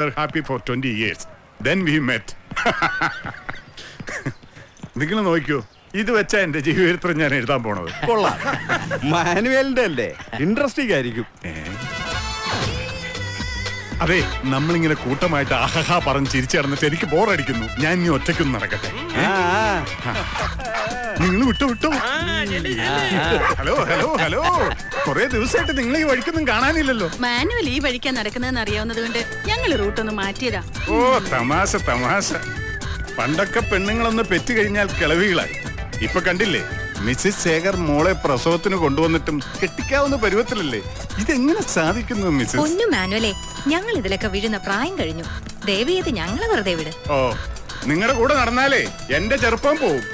were happy for 20 years. Then we met. നിങ്ങൾ നോക്കിയോ, ഇത് വെച്ചാ എന്റെ ജീവിതത്തിൽ ഞാൻ എഴുതാൻ പോണത്. കൊള്ളാം. മാനുവലിന്റെ അല്ലേ, ഇൻട്രസ്റ്റിംഗ് ആയിരിക്കും. അതെ, നമ്മളിങ്ങനെ കൂട്ടമായിട്ട് ആഹാ പറഞ്ഞ് ചിരിച്ചു നടന്നിട്ട് എനിക്ക് ബോറടിക്കുന്നു. ഞാൻ ഇനി ഒറ്റയ്ക്കൊന്നും നടക്കട്ടെ. നിങ്ങൾ വിട്ടോ. ഹലോ ഹലോ ഹലോ, കൊറേ ദിവസമായിട്ട് നിങ്ങൾ ഈ വഴിക്കൊന്നും കാണാനില്ലല്ലോ. മാനുവൽ ഈ വഴിക്കാൻ നടക്കുന്നതെന്ന് അറിയാവുന്നത് കൊണ്ട് ഞങ്ങൾ റൂട്ടൊന്ന് മാറ്റിയതാ. ഓ തമാശ. പണ്ടൊക്കെ പെണ്ണുങ്ങളൊന്ന് പെറ്റു കഴിഞ്ഞാൽ കിളവികളായി. ഇപ്പൊ കണ്ടില്ലേ, മിസ്സിസ് ശേഖർ മോളെ പ്രസവത്തിന് കൊണ്ടുവന്നിട്ടും കെട്ടിക്കാവുന്ന പരുവത്തിലല്ലേ. ഇതെങ്ങനെ സാധിക്കുന്നു മിസ്സിസ്? പൊന്നു മാനുവലേ, ഞങ്ങൾ ഇതിലൊക്കെ വീഴുന്ന പ്രായം കഴിഞ്ഞു. ദേവിയത് ഞങ്ങളെ വെറുതെ വിട്. ഓ, നിങ്ങളുടെ കൂടെ നടന്നാലേ എന്റെ ചെറുപ്പം പോവും.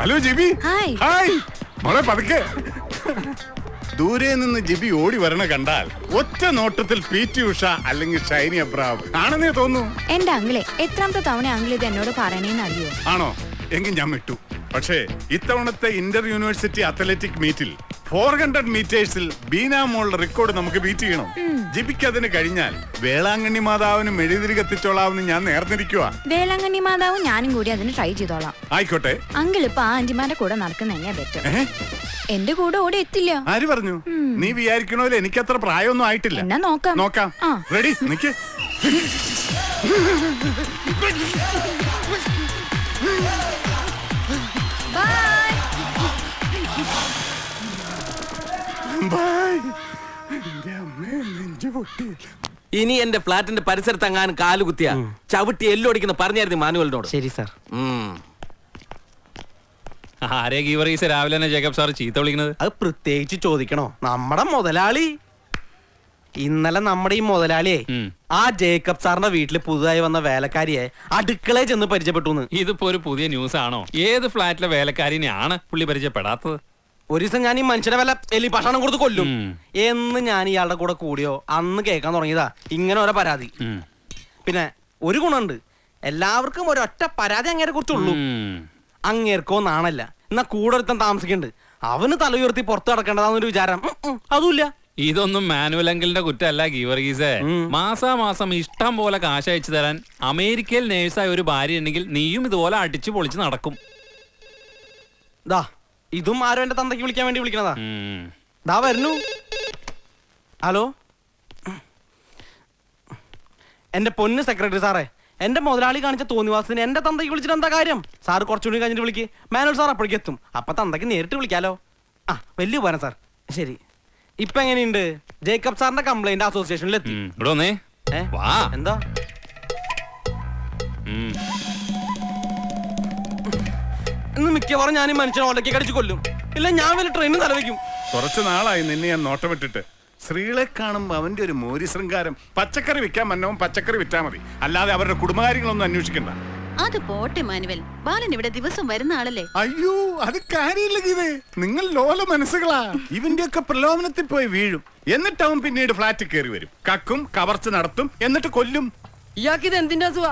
Hello GB. ഹായ് മോളെ, പതുക്കെ. ദൂരെ നിന്ന് ജിബി ഓടി വരണ കണ്ടാൽ ഒറ്റ നോട്ടത്തിൽ PT ഉഷ അല്ലെങ്കിൽ ഷൈനി അബ്രാം ആണെന്നേ തോന്നുന്നു. എന്റെ അങ്കിളെ എത്രാമത്തെ തവണ അങ്കിൾ ഇത് എന്നോട് പറയണേന്ന് അറിയോ? ആണോ? എങ്കിൽ ഞാൻ വിട്ടു. പക്ഷേ ഇത്തവണത്തെ ഇന്റർ യൂണിവേഴ്സിറ്റി അത്ലറ്റിക് മീറ്റിൽ 400 മീറ്റേഴ്സിൽ ബീന മോളുടെ റെക്കോർഡ് നമുക്ക് ബീറ്റ് ചെയ്യണം. ജിബിക്ക് അതിന് കഴിഞ്ഞാൽ വേളാങ്കണ്ണി മാതാവിന് മെഴുതിരി കത്തിച്ചോളാമെന്ന് ഞാൻ നേർന്നിരിക്കുക. വേളാങ്കണ്ണി മാതാവും ഞാനും കൂടി അതിന് ട്രൈ ചെയ്തോളാം. ആയിക്കോട്ടെ. അങ്കിൾ ഇപ്പൊ ആ ആന്റിമാരുടെ കൂടെ നടക്കുന്ന തന്നെയാ ബെറ്റർ. എന്റെ കൂടെ ഓടി എത്തില്ല. ആര് പറഞ്ഞു? നീ വിചാരിക്കണോലെ എനിക്കത്ര പ്രായമൊന്നും ആയിട്ടില്ല. എന്നാ നോക്കാം. റെഡി, നിക്ക്. ഇനി എന്റെ ഫ്ലാറ്റിന്റെ പരിസരത്ത് എങ്ങാനും കാലുകുത്തിയ ചവിട്ടി എല്ലൊടിക്കുന്ന പറഞ്ഞായിരുന്നു മാനുവലിനോട്. ശരി സാർ. ആരെ ഗീവറീസ് രാവിലെ തന്നെ ജേക്കബ് സാർ ചീത്ത വിളിക്കുന്നത്? അത് പ്രത്യേകിച്ച് ചോദിക്കണോ? നമ്മുടെ മുതലാളി. ഇന്നലെ നമ്മുടെ ഈ മുതലാളിയെ ആ ജേക്കബ് സാറിന്റെ വീട്ടിൽ പുതുതായി വന്ന വേലക്കാരിയെ അടുക്കളയിൽ ചെന്ന് പരിചയപ്പെട്ടു. ഇതിപ്പോ ഒരു പുതിയ ന്യൂസ് ആണോ? ഏത് ഫ്ലാറ്റിലെ വേലക്കാരിനെയാണ് പുള്ളി പരിചയപ്പെടാത്തത്? ഒരു ദിവസം ഞാൻ ഈ മനുഷ്യനെ വല്ല എലി ഭക്ഷണം കൊടുത്ത് കൊല്ലും എന്ന് ഞാൻ ഇയാളുടെ കൂടെ കൂടിയോ അന്ന് കേൾക്കാൻ തുടങ്ങിയതാ ഇങ്ങനെ ഓരോ പരാതി. പിന്നെ ഒരു ഗുണമുണ്ട്, എല്ലാവർക്കും ഒരൊറ്റ പരാതി അങ്ങേരെ കുറിച്ചുള്ളൂ. അങ്ങേർക്കോ നാണല്ല, എന്നാ കൂടെ ഒരുത്തൻ താമസിക്കുന്നുണ്ട്, അവന് തല ഉയർത്തി പുറത്ത് കിടക്കേണ്ടതാന്നൊരു വിചാരം അതുമില്ല. ഇതൊന്നും മാനുവൽ അങ്കിളിന്റെ കുറ്റമല്ല ഗീവർഗീസേ. മാസാമാസം ഇഷ്ടം പോലെ കാശ് അയച്ചു തരാൻ അമേരിക്കയിൽ നേഴ്സായ ഒരു ഭാര്യ ഉണ്ടെങ്കിൽ നീയും ഇതുപോലെ അടിച്ചു പൊളിച്ച് നടക്കും. ദാ ഇതും ആരോ എന്റെ തന്തയ്ക്ക് വിളിക്കാൻ വേണ്ടി വിളിക്കണതാ. ദാ വരുന്നു. ഹലോ, എന്റെ പൊന്ന് സെക്രട്ടറി സാറേ, എന്റെ മുതലാളി കാണിച്ച തോന്നിവാസത്തിന് എന്റെ തന്തയ്ക്ക് വിളിച്ചിട്ട് എന്താ കാര്യം? സാറ് കുറച്ചുകൂടി കഴിഞ്ഞിട്ട് വിളിക്ക്. മാനുവൽ സാർ അപ്പോഴേക്ക് എത്തും. അപ്പൊ തന്തയ്ക്ക് നേരിട്ട് വിളിക്കാലോ. വലിയ ഉപകാരം സാർ. ശരി. ഇപ്പൊ എങ്ങനെയുണ്ട്? ജേക്കബ് സാറിന്റെ കംപ്ലൈന്റ് അസോസിയേഷനിൽ എത്തി. എന്താ ഇന്ന് മിക്കവാറും ഞാൻ ഈ മനുഷ്യനെ ഒലക്കി കടിച്ചു കൊല്ലും. ഇല്ല ഞാൻ വല്ല ട്രെയിനിൽ തലവെക്കും. കുറച്ചു നാളായി നിന്നെ ഞാൻ നോട്ടമിട്ടിട്ട്. സ്ത്രീകളെ കാണുമ്പോ അവന്റെ ഒരു മോരി ശൃംഗാരം. പച്ചക്കറി വിൽക്കാൻ മന്നവും പച്ചക്കറി വിറ്റാ മതി, അല്ലാതെ അവരുടെ കുടുംബകാര്യങ്ങളൊന്നും അന്വേഷിക്കണ്ട. അത് പോട്ടെ മാനുവൽ, ബാലൻ ഇവിടെ ദിവസം വരുന്ന ആളല്ലേ. അയ്യോ, അത് കാര്യമില്ല ഗീതേ. നിങ്ങൾ ലോല മനസ്സുകളാ. ഇവന്റെ ഒക്കെ പ്രലോഭനത്തിൽ പോയി വീഴും. എന്നിട്ട് അവൻ പിന്നീട് ഫ്ലാറ്റിൽ കയറി വരും, കക്കും കവർച്ച നടത്തും, എന്നിട്ട് കൊല്ലും. ഇയാൾക്കിത് എന്തിന്റെ അസുഖ?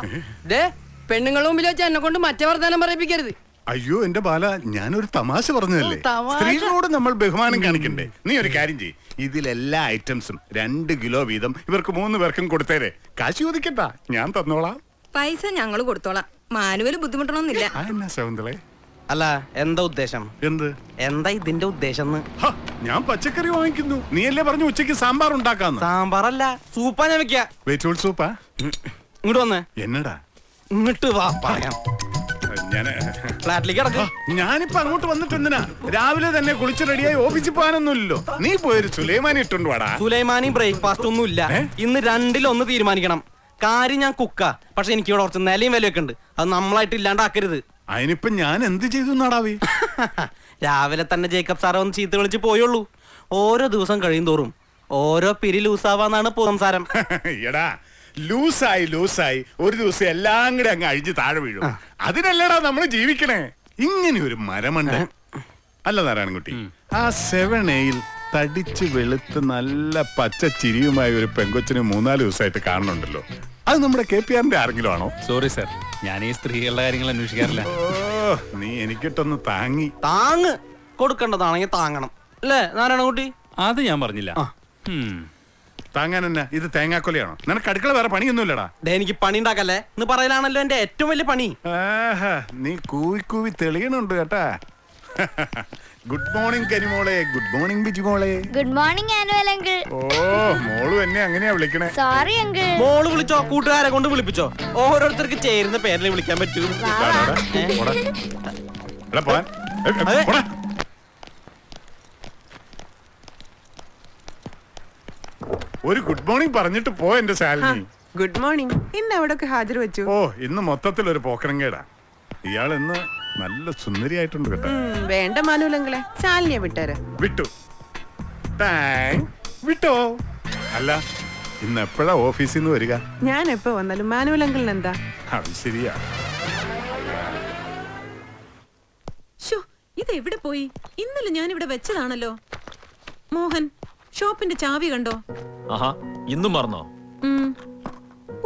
പെണ്ണുങ്ങളുടെ മുമ്പിൽ വെച്ച് എന്നെ കൊണ്ട് മറ്റേ വർത്താനം പറയിപ്പിക്കരുത്. അയ്യോ എന്റെ ബാല, ഞാനൊരു തമാശ പറഞ്ഞതല്ലേ. സ്ത്രീകളോട് നമ്മൾ ബഹുമാനം കാണിക്കണ്ടേ? നീ ഒരു കാര്യം ചെയ്യ്, ഇതിലെല്ലാ ഐറ്റംസും 2 കിലോ വീതം ഇവർക്ക് 3 പേർക്കും കൊടുത്തേരെ. കാശ് ചോദിക്കട്ടാ, ഞാൻ തന്നോളാം. പൈസ ഞങ്ങൾ കൊടുത്തോളാം. മാനുവൽ ബുദ്ധിമുട്ടണമെന്നില്ല. ശകുന്തളെ, അല്ല എന്താ ഉദ്ദേശം? എന്താ ഇതിന്റെ ഉദ്ദേശം? ഞാൻ പച്ചക്കറി വാങ്ങിക്കുന്നു, നീയല്ലേ പറഞ്ഞു ഉച്ചക്ക് സാമ്പാർ ഉണ്ടാക്കാന്ന്. സാമ്പാറല്ല, സൂപ്പാ ഞാൻ വെക്കാ. വെജിറ്റബിൾ സൂപ്പാ? ഇങ്ങോട്ട് വന്നേ. എന്നടാ? ഇങ്ങോട്ട് വാ പറയാം. ഫ്ലാറ്റിലേക്ക് കിടക്കും. ഞാനിപ്പോ അങ്ങോട്ട് വന്നിട്ട് എന്തിനാ? രാവിലെ തന്നെ കുളിച്ച് റെഡിയായി ഓഫീസിൽ പോകാനൊന്നുമില്ലല്ലോ. നീ പോയൊരു സുലൈമാനി ഇട്ടുണ്ട് വാടാ. സുലൈമാനി ബ്രേക്ക്ഫാസ്റ്റ് ഒന്നും ഇല്ല. ഇന്ന് 2-ൽ-1 തീരുമാനിക്കണം. കാര്യം ഞാൻ കുക്കാ, പക്ഷെ എനിക്ക് ഇവിടെ കുറച്ച് നിലയും വിലയൊക്കെ ഉണ്ട്. അത് നമ്മളായിട്ട് ഇല്ലാണ്ടാക്കരുത്. അതിനിപ്പോ ഞാൻ എന്ത് ചെയ്തു നാടാവേ? രാവിലെ തന്നെ ജേക്കബ് സാറെ ഒന്ന് ചീത്ത വിളിച്ച് പോയുള്ളൂ. ഓരോ ദിവസം കഴിയും തോറും ഓരോ പിരി ലൂസാവാന്നാണ് സംസാരം. എടാ, ലൂസായി ഒരു ദിവസം എല്ലാം കൂടെ അങ്ങ് അഴിഞ്ഞ് താഴെ വീഴും. അതിനല്ലടാ നമ്മൾ ജീവിക്കണേ. ഇങ്ങനെ ഒരു മരമണ്ട അല്ല നാരായണൻകുട്ടി. ആ 7A തടിച്ച് വെളുത്ത് നല്ല പച്ച ചിരിയുമായ ഒരു പെങ്കൊച്ചിനെ 3-4 ദിവസമായിട്ട് കാണുന്നുണ്ടല്ലോ. അത് നമ്മുടെ KPRന്റെ ആരെങ്കിലും ആണോ? സോറി സാർ, ഞാൻ ഈ സ്ത്രീകളുടെ കാര്യങ്ങൾ അന്വേഷിക്കാറില്ല. ഓ, നീ എനിക്കിട്ടൊന്ന് കൊടുക്കേണ്ടതാണെങ്കിൽ താങ്ങണം അല്ലേ നാരായണൻകുട്ടി? അത് ഞാൻ പറഞ്ഞില്ല. താങ്ങാൻ തന്നെ ഇത് തേങ്ങാക്കൊലയാണോ? നിനക്ക് അടുക്കള വേറെ പണിയൊന്നുമില്ലടാ. ദേ എനിക്ക് പണി ഉണ്ടാക്കല്ലേ എന്ന് പറയലാണല്ലോ എന്റെ ഏറ്റവും വലിയ പണി. ആഹാ, നീ കൂവി കൂവി തെളിയണുണ്ട് കേട്ടാ. ഗുഡ് മോർണിംഗ് കരിമോളെ. ഗുഡ് മോർണിംഗ് ബിജു മോളെ. ഗുഡ് മോർണിംഗ് ആനുവൽ അങ്കിൾ. ഓ, മോളും എന്നെ അങ്ങനെയാ വിളിക്കണേ. Sorry uncle. മോള് വിളിച്ചോ, കൂട്ടുകാരെ കൊണ്ട് വിളിപ്പിച്ചോ, ഓരോരുത്തർക്ക് ചേരുന്ന പേരിൽ വിളിക്കാൻ പറ്റൂ. ഒരു ഗുഡ് മോർണിംഗ് പറഞ്ഞിട്ട് പോ എന്റെ ശാലിനി. Good morning. ഇന്ന് എവിടൊക്കെ ഹാജർ വെച്ചു? ഓ, ഇന്ന് മൊത്തത്തിൽ ഒരു പോക്കരങ്കേടാ. ഇയാൾ ഇന്ന് നല്ല സുന്ദരിയായിട്ടുണ്ട് കേട്ടോ. വേണ്ട മാനുവലങ്ങളെ, ശാലിനിയെ വിട്ടേര്. വിട്ടു. വിട്ടോ. അല്ല, ഇന്ന് എപ്പോഴാ ഓഫീസിൽ നിന്ന് വരിക? ഞാൻ എപ്പോ വന്നാലും മാനുവലങ്കിളിന് എന്താ? അത് ശരിയാ. ഷോ, ഇത് എവിടെ പോയി? ഇന്നലെ ഞാൻ ഇവിടെ വെച്ചതാണല്ലോ. മോഹൻ, ഷോപ്പിന്റെ ചാവി കണ്ടോ? ആഹാ, ഇന്നും മറന്നോ?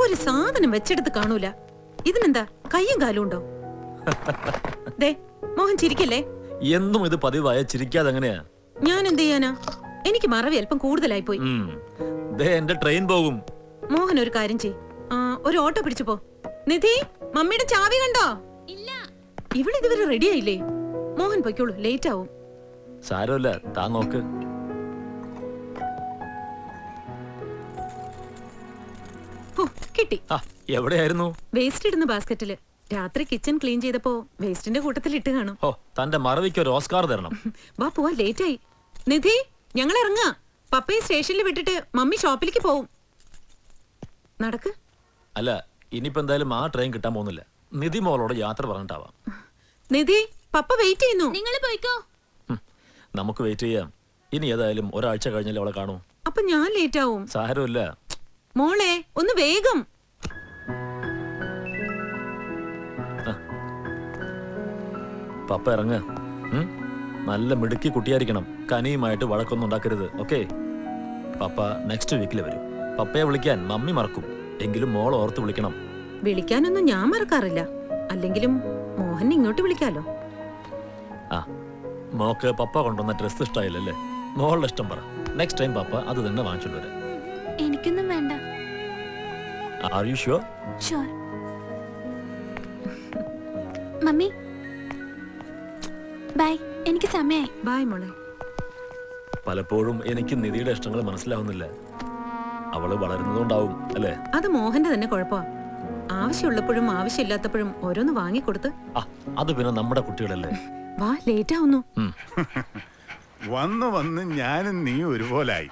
ഒരു സാധനം വെച്ചെടുത്ത് കാണൂല. ഇതിനെന്താ കയ്യും കാലും ഉണ്ടോ? ദേ, മോഹൻ ചിരിക്കല്ലേ. എന്നും ഇത് പതിവായ ചിരിക്കാതെ എങ്ങനെയാ? ഞാൻ എന്ത് ചെയ്യാനാ? എനിക്ക് മറവി അല്പം കൂടുതലായി പോയി. എന്റെ ട്രെയിൻ പോകും. മോഹൻ ഒരു കാര്യം ചെയ്, ഒരു ഓട്ടോ പിടിച്ചു പോ. നിധി, മമ്മിയുടെ ചാവി കണ്ടോ? ഇല്ല. ഇവിടെ ഇതുവരെ റെഡി ആയില്ലേ? മോഹൻ പൊയ്ക്കോളൂ, ലേറ്റ് ആവും. സാരമില്ല, താ നോക്ക്. കിട്ടി. എവിടെയായിരുന്നു? വേസ്റ്റ് ഇടുന്ന ബാസ്ക്കറ്റില്. രാത്രി കിച്ചൺ ക്ലീൻ ചെയ്തപ്പോ വേസ്റ്റിന്റെ കൂട്ടത്തിൽ ഇട്ട് കാണും. ഓ, തന്റെ മറവിക്ക് ഒരു ഓസ്കാർ തരണം. വാ പോവാ, ലേറ്റ് ആയി. നിധി, ഞങ്ങൾ ഇറങ്ങാ. പപ്പയെ സ്റ്റേഷനിൽ വിട്ടിട്ട് മമ്മി ഷോപ്പിലേക്ക് പോവും. നടക്ക്. അല്ല, ഇനിയിപ്പോ എന്തായാലും ആ ട്രെയിൻ കിട്ടാൻ പോകുന്നില്ല. നിധി മോളോട് യാത്ര പറഞ്ഞിട്ടാവാം. നിധി, പപ്പ വെയിറ്റ് ചെയ്യുന്നു. നിങ്ങൾ പോയിക്കോ. നമുക്ക് വെയിറ്റ് ചെയ്യാം. ഇനി ഏതായാലും ഒരാഴ്ച കഴിഞ്ഞാലേ അവളെ കാണൂ. അപ്പൊ ഞാൻ ലേറ്റ് ആവും. സാരമില്ല മോളെ, ഒന്ന് വേഗം. പപ്പ ഇറങ്ങ. നല്ല മിടുക്കി കുട്ടിയായിരിക്കണം. കനിയുമായിട്ട് വഴക്കൊന്നും ഉണ്ടാക്കരുത്. ഓക്കെ? പപ്പ നെക്സ്റ്റ് വീക്കിൽ വരും. പപ്പയെ വിളിക്കാൻ മമ്മി മറക്കും. എങ്കിലും മോൾ ഓർത്ത് വിളിക്കണം. വിളിക്കാനൊന്നും ഞാൻ മറക്കാറില്ല. അല്ലെങ്കിലും മോഹൻ ഇങ്ങോട്ട് വിളിക്കാലോ. ആ, മോക്ക് പപ്പ കൊണ്ടുവന്ന ഡ്രസ് ഇഷ്ടമായില്ലല്ലേ? മോളുടെ ഇഷ്ടം പറ. നെക്സ്റ്റ് ടൈം പപ്പ അത് തന്നെ വാങ്ങിച്ചോണ്ട് വരാം. എനിക്കൊന്നും വേണ്ട. Are you sure? Sure. Mummy bye, എനിക്ക് സമയായി. ബൈ മോളെ. പലപ്പോഴും എനിക്ക് നിധിയുടെ ഇഷ്ടങ്ങൾ മനസ്സിലാവുന്നില്ല. അവള് വളരുന്നതുകൊണ്ടാവും അല്ലേ? അത് മോഹന്റെ തന്നെ കുഴപ്പമാ. ആവശ്യമുള്ളപ്പോഴും ആവശ്യമില്ലാത്തപ്പോഴും ഓരോന്ന് വാങ്ങിക്കൊടുത്ത്. അത് പിന്നെ നമ്മുടെ കുട്ടികളല്ലേ. വാ, ലേറ്റ് ആവുന്നു. വന്ന് വന്ന് ഞാനും നീ ഒരുപോലായി.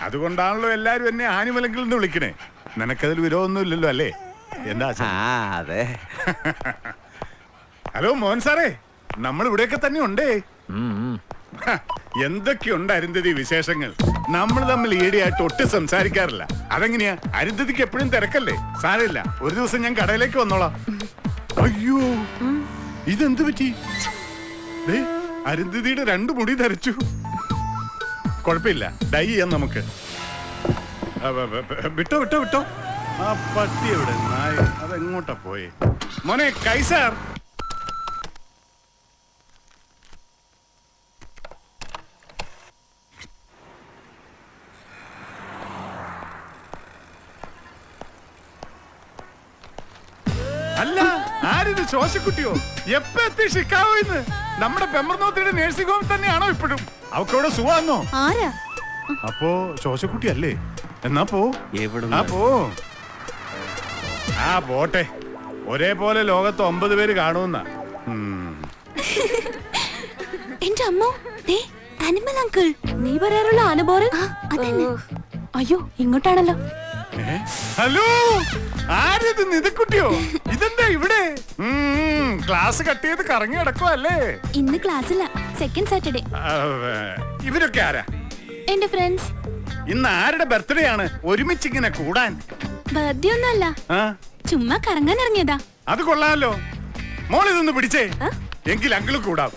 അതുകൊണ്ടാണല്ലോ എല്ലാരും എന്നെ ആനിമലങ്കിൽ നിന്ന് വിളിക്കണേ. നിനക്കതിൽ വിരോധമൊന്നും ഇല്ലല്ലോ അല്ലേ? എന്താ? അതെ. ഹലോ മോഹൻ സാറേ, നമ്മൾ ഇവിടെയൊക്കെ തന്നെ ഉണ്ടേ. എന്തൊക്കെയുണ്ട് അരുന്ധതി വിശേഷങ്ങൾ? നമ്മൾ തമ്മിൽ ഈടെയായിട്ട് ഒട്ടും സംസാരിക്കാറില്ല. അതെങ്ങനെയാ? അരുന്ധതിക്ക് എപ്പോഴും തിരക്കല്ലേ? സാരമില്ല, ഒരു ദിവസം ഞാൻ കടയിലേക്ക് വന്നോളാം. അയ്യോ, ഇതെന്ത് പറ്റി? അരുന്ധതിയുടെ 2 മുടി ധരിച്ചു. കുഴപ്പമില്ല, ഡൈ ചെയ്യാം നമുക്ക്. വിട്ടോ വിട്ടോ വിട്ടോ. ആ പട്ടി എവിടെ? നായ അതെങ്ങോട്ടാ പോയേ? മോനെ കൈസാർ. അല്ല, ആരിത്? ശോശക്കുട്ടിയോ? എപ്പ എത്തി ഷിക്കാഗോ? ഇന്ന് നമ്മുടെ പെമ്പർനോത്തിയുടെ നേഴ്സിംഗ് ഹോം തന്നെയാണോ ഇപ്പോഴും? അവക്കവിടെ സുഖാന്നോ? ആരാ? അപ്പോ ശോശക്കുട്ടി അല്ലേ? എന്നാ പോ. പോ. ആ പോട്ടെ. ഒരേപോലെ ലോകത്ത് 9 പേര് കാണുന്ന. എന്റെ അമ്മോ, ആനിമൽ അങ്കിൾ. നീ പറയാറുള്ള ആനബോറൻ? അയ്യോ, ഇങ്ങോട്ടാണല്ലോ. ഹലോ, ആരിത്? നിധിക്കുട്ടിയോ? ഇതെന്താ ഇവിടെ? ക്ലാസ് കട്ട് ചെയ്ത് കറങ്ങി കിടക്കുവല്ലേ? ഇന്ന് ക്ലാസ്സില്ല, സെക്കൻഡ് സാറ്റർഡേ. ഇവരൊക്കെ ആരാ? എന്റെ ഫ്രണ്ട്സ്. ഇന്ന് ആരുടെ ബർത്ത്ഡേ ആണ് ഒരുമിച്ചിങ്ങനെ കൂടാൻ? ബർത്ത്ഡേ ഒന്നുമല്ല, ചുമ്മാ കറങ്ങാൻ ഇറങ്ങിയതാ. അത് കൊള്ളാമല്ലോ. മോൾ ഇതൊന്ന് പിടിച്ചേ. എങ്കിൽ അങ്കിള് കൂടാം.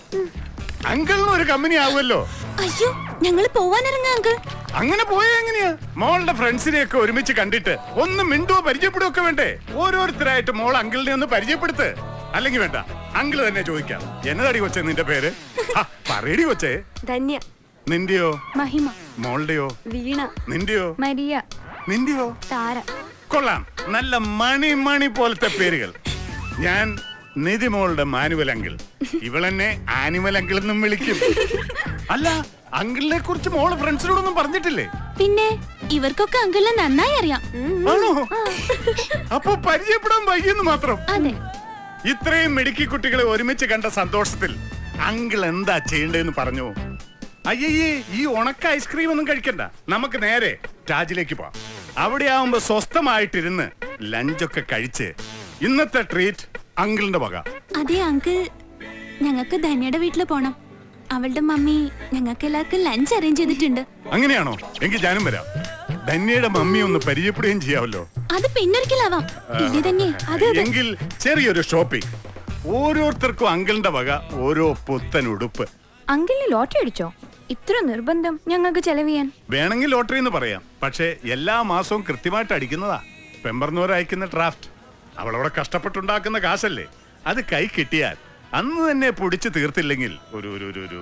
അങ്കിളിന് ഒരു കമ്പനി ആവുമല്ലോ. അയ്യോ, ഞങ്ങള് പോവാനിറങ്ങാ അങ്കിൾ. അങ്ങനെ പോയാ എങ്ങനെയാ? മോളുടെ ഫ്രണ്ട്സിനെയൊക്കെ ഒരുമിച്ച് കണ്ടിട്ട് ഒന്ന് മിണ്ടുവോ പരിചയപ്പെടുകയോ ഒക്കെ വേണ്ടേ? ഓരോരുത്തരായിട്ട് മോൾ അങ്കിളിനെ ഒന്ന് പരിചയപ്പെടുത്ത്. അല്ലെങ്കിൽ വേണ്ട, അങ്കിള് തന്നെ ചോദിക്കാം. എന്നതാടി കൊച്ചേ നിന്റെ പേര്? പറയടി കൊച്ചേ. ധന്യ. നിന്റെയോ? മഹിമ, മോളുടെയോ? വീണ, നിന്റെയോ? മരിയ, നിന്റെയോ? താര. കൊള്ളാം, നല്ല മണി പോലത്തെ പേരുകൾ. ഞാൻ നിധിമോളുടെ മാനുവൽ അങ്കിൾ. ഇവളെന്നെ ആനിമൽ അങ്കിൾ എന്നും വിളിക്കും. അല്ല, അങ്കിളിനെ കുറിച്ച് മോള് ഫ്രണ്ട്സിനോടൊന്നും പറഞ്ഞിട്ടില്ലേ? പിന്നെ ഇവർക്കൊക്കെ അങ്കിളിനെ നന്നായി അറിയാം. ആണോ? അപ്പൊ പരിചയപ്പെടാൻ വൈകിയെന്ന് മാത്രം. അതെ. ഇത്രയും മിടുക്കി കുട്ടികളെ ഒരുമിച്ച് കണ്ട സന്തോഷത്തിൽ അങ്കിൾ എന്താ ചെയ്യേണ്ടതെന്ന് പറഞ്ഞു. അയ്യേ, ഈ ഉണക്ക ഐസ്ക്രീം ഒന്നും കഴിക്കണ്ട, നമുക്ക് നേരെ ടാജിലേക്ക് പോവാം. അവിടെ ആവുമ്പോ സ്വസ്ഥമായിട്ടിരുന്ന് ലഞ്ചൊക്കെ കഴിച്ച് ഇന്നത്തെ ട്രീറ്റ് അങ്കിളിന്റെ വക. അതെ അങ്കിൾ, ഞങ്ങൾക്ക് ധന്യയുടെ വീട്ടിൽ പോണം. അവളുടെ മമ്മി ഞങ്ങൾക്ക് എല്ലാവർക്കും ലഞ്ച് അറേഞ്ച് ചെയ്തിട്ടുണ്ട്. അങ്ങനെയാണോ? എങ്കിൽ ഞാനും വരാം. ധന്യയുടെ മമ്മി ഒന്ന് പരിചയപ്പെടുകയും ചെയ്യാമല്ലോ. അത് പിന്നൊരിക്കലാവാം. ഇല്ലേ തന്നെ? അതെ അതെ. എങ്കിൽ ചെറിയൊരു ഷോപ്പിംഗ്. ഓരോരുത്തർക്കും അങ്കിളിന്റെ വക ഓരോ പുത്തൻ ഉടുപ്പ്. അങ്കിളിന് ലോട്ടറി അടിച്ചോ? ഇത്ര നിർബന്ധം ഞങ്ങൾക്ക് ചെലവ് ചെയ്യാൻ? വേണമെങ്കിൽ ലോട്ടറി എന്ന് പറയാം, പക്ഷെ എല്ലാ മാസവും കൃത്യമായിട്ട് അടിക്കുന്നതാ. പെമ്പർന്നോർ അയക്കുന്ന ഡ്രാഫ്റ്റ്. അവളവിടെ കഷ്ടപ്പെട്ടുണ്ടാക്കുന്ന കാശല്ലേ, അത് കൈ കിട്ടിയാൽ അന്ന് തന്നെ പൊടിച്ചു തീർത്തില്ലെങ്കിൽ ഒരു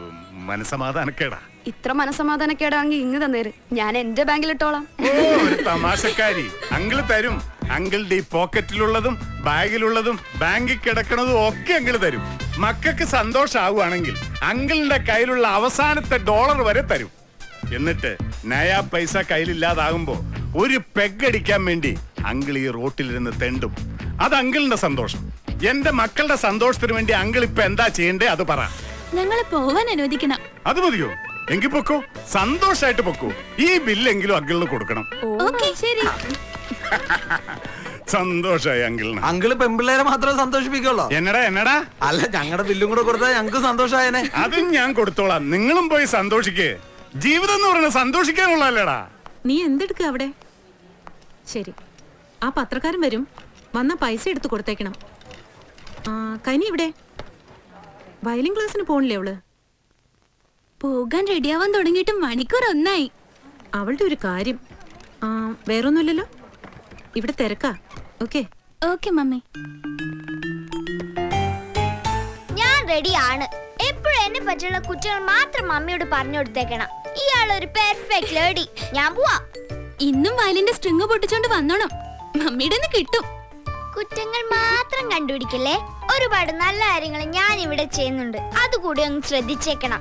മനസമാധാനക്കേടാ. ഇത്ര മനസമാധാനക്കേടാണെങ്കിൽ ഇങ്ങ് തന്നേര്, ഞാൻ എന്റെ ബാങ്കിലിട്ടോളാം. ഓ, ഒരു തമാശക്കാരി. അങ്കിള് തരും. അങ്കിളുടെ ഈ പോക്കറ്റിലുള്ളതും ബാഗിലുള്ളതും ബാങ്കിൽ കിടക്കണതും ഒക്കെ അങ്കിള് തരും. മക്കൾക്ക് സന്തോഷാവുകയാണെങ്കിൽ അങ്കിളിന്റെ കയ്യിലുള്ള അവസാനത്തെ ഡോളർ വരെ തരും. എന്നിട്ട് നയാ പൈസ കയ്യിലില്ലാതാകുമ്പോ ഒരു പെഗടിക്കാൻ വേണ്ടി അങ്കിൾ ഈ റോട്ടിലിരുന്ന് തെണ്ടും. അത് അങ്കിളിന്റെ സന്തോഷം. എന്റെ മക്കളുടെ സന്തോഷത്തിന് വേണ്ടി അങ്കിൾ ഇപ്പൊ എന്താ ചെയ്യണ്ടേ അത് പറ. ഞങ്ങളെ പോവാൻ അനുവദിക്കണം. അത് മതിയോ? എങ്കിൽ പൊക്കോ, സന്തോഷായിട്ട് പൊക്കോ. ഈ ബില്ലെങ്കിലും അങ്കിളിന് കൊടുക്കണം. ഓക്കേ, ശരി. സന്തോഷായി അങ്കിളിന്. അങ്കിള് പെമ്പിള്ളേരെ മാത്രമേ സന്തോഷിപ്പിക്കുള്ളൂ. എന്നടാ അല്ല, ഞങ്ങളുടെ ബില്ലും കൂടെ കൊടുത്താൽ ഞങ്ങൾക്ക് സന്തോഷമായനെ. അതും ഞാൻ കൊടുത്തോളാം. നിങ്ങളും പോയി സന്തോഷിക്കേ. ജീവിതം എന്ന് പറയുന്നത് സന്തോഷിക്കാനുള്ളല്ലേടാ. നീ എന്തെടുക്ക അവിടെ? ശരി, ആ പത്രക്കാരൻ വരും, വന്ന പൈസ എടുത്ത് കൊടുത്തേക്കണം. കനി ഇവിടെ വയലിൻ ക്ലാസ്സിന് പോണില്ലേ അവള്? പോകാൻ റെഡിയാവാൻ തുടങ്ങിയിട്ട് മണിക്കൂർ ഒന്നായി. അവളുടെ ഒരു കാര്യം. വേറൊന്നുമില്ലല്ലോ, ഇവിടെ തിരക്കാ. Okay okay mummy. ഞാൻ റെഡിയാണ്. എപ്പോഴും എന്നെ പറ്റിയുള്ള കുറ്റങ്ങൾ മാത്രം മമ്മിയോട് പറഞ്ഞു കൊടുത്തേക്കണം. ഇയാളൊരു പെർഫെക്റ്റ് ലേഡി. ഞാൻ പോവാ. ഇന്നും വയലിന്റെ സ്ട്രിങ് പൊട്ടിച്ചോണ്ട് വന്നോണം, മമ്മിയുടെ കിട്ടും. കുറ്റങ്ങൾ മാത്രം കണ്ടുപിടിക്കല്ലേ. ഒരുപാട് നല്ല കാര്യങ്ങൾ ഞാൻ ഇവിടെ ചെയ്യുന്നുണ്ട്, അതുകൂടി ഒന്ന് ശ്രദ്ധിച്ചേക്കണം.